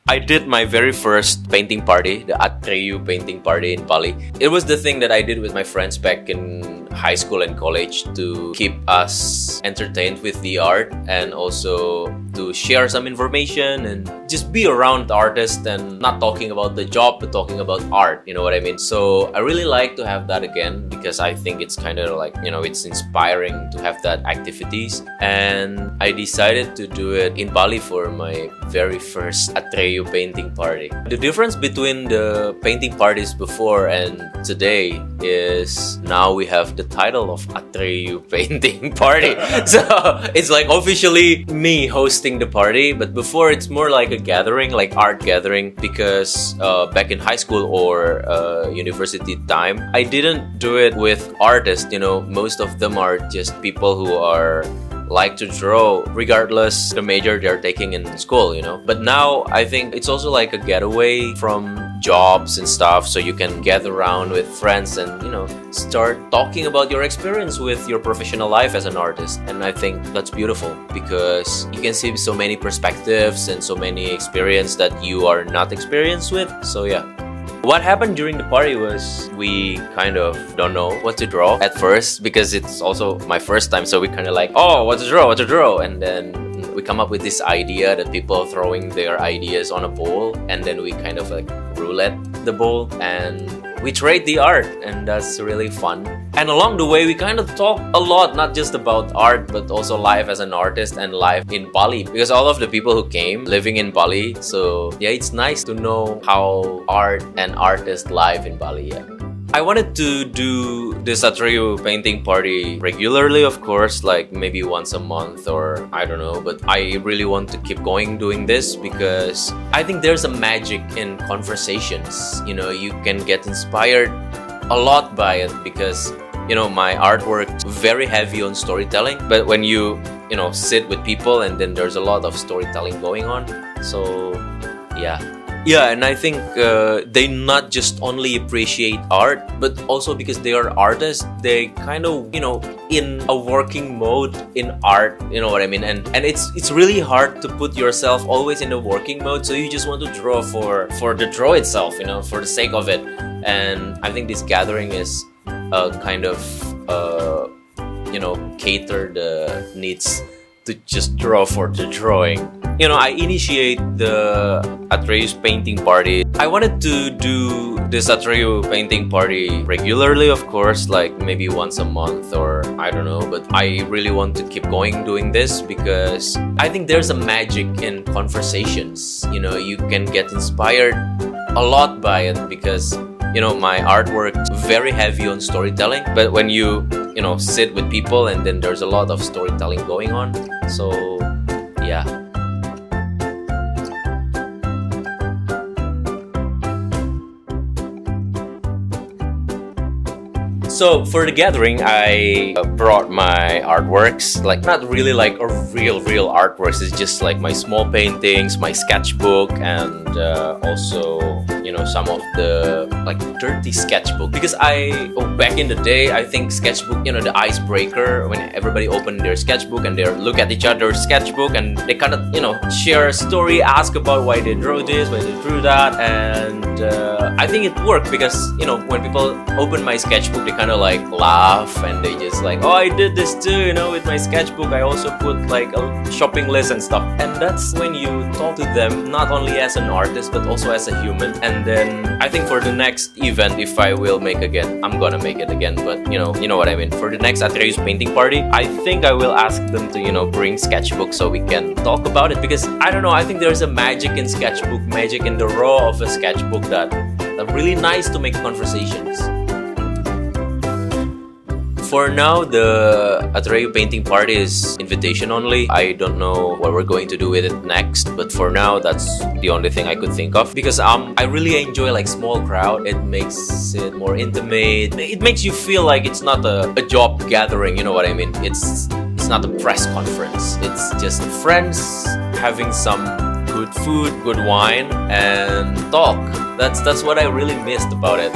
I did my very first painting party, the Atreyu painting party in Bali. It was the thing that I did with my friends back in high school and college to keep us entertained with the art and also to share some information and just be around artists and not talking about the job but talking about art, you know what I mean? So I really like to have that again because I think it's kind of like, it's inspiring to have that activities. And I decided to do it in Bali for my very first Atreyu painting party. The difference between the painting parties before and today is now we have the title of Atreyu painting party. So it's like officially me hosting the party, but before it's more like a gathering, like art gathering, because back in high school or university time, I didn't do it with artists. Most of them are just people who are like to draw regardless the major they're taking in school, But now I think it's also like a getaway from jobs and stuff, so you can gather around with friends and start talking about your experience with your professional life as an artist. And I think that's beautiful because you can see so many perspectives and so many experience that you are not experienced with. So yeah. What happened during the party was we kind of don't know what to draw at first because it's also my first time, so we kind of like, oh, what to draw, and then we come up with this idea that people are throwing their ideas on a bowl, and then we kind of like roulette the bowl and we trade the art, and that's really fun. And along the way, we kind of talk a lot, not just about art, but also life as an artist and life in Bali. Because all of the people who came living in Bali, so yeah, it's nice to know how art and artist live in Bali. Yeah. I wanted to do this Atreyu painting party regularly, of course, like maybe once a month or I don't know, but I really want to keep going doing this because I think there's a magic in conversations. You can get inspired a lot by it because my artwork is very heavy on storytelling, but when you sit with people and then there's a lot of storytelling going on. So yeah, and I think they not just only appreciate art, but also because they are artists, they kind of, in a working mode in art, you know what I mean? And it's really hard to put yourself always in a working mode, so you just want to draw for the draw itself, for the sake of it. And I think this gathering is kind of, cater the needs to just draw for the drawing. I initiate the Atreyu's painting party. I wanted to do this Atreyu painting party regularly, of course, like maybe once a month or I don't know, but I really want to keep going doing this because I think there's a magic in conversations. You can get inspired a lot by it because my artwork is very heavy on storytelling, but when you sit with people and then there's a lot of storytelling going on. So yeah. So for the gathering, I brought my artworks, like not really like a real artworks. It's just like my small paintings, my sketchbook, and also some of the like dirty sketchbook. Because back in the day, I think sketchbook, the icebreaker when everybody opened their sketchbook and they look at each other's sketchbook and they kind of share a story, ask about why they drew this, why they drew that, and I think it worked because when people open my sketchbook, they kind of like laugh and they just like, oh, I did this too, with my sketchbook. I also put like a shopping list and stuff, and that's when you talk to them not only as an artist but also as a human. And then I think for the next event, if I will make again, I'm gonna make it again, but you know what I mean. For the next Atreyu's painting party, I think I will ask them to bring sketchbook so we can talk about it, because I don't know, I think there's a magic in sketchbook, magic in the raw of a sketchbook that really nice to make conversations. For now, the Atreyu painting party is invitation only. I don't know what we're going to do with it next, but for now, that's the only thing I could think of. Because I really enjoy like small crowd. It makes it more intimate. It makes you feel like it's not a job gathering, you know what I mean? It's not a press conference. It's just friends having some good food, good wine, and talk. That's what I really missed about it.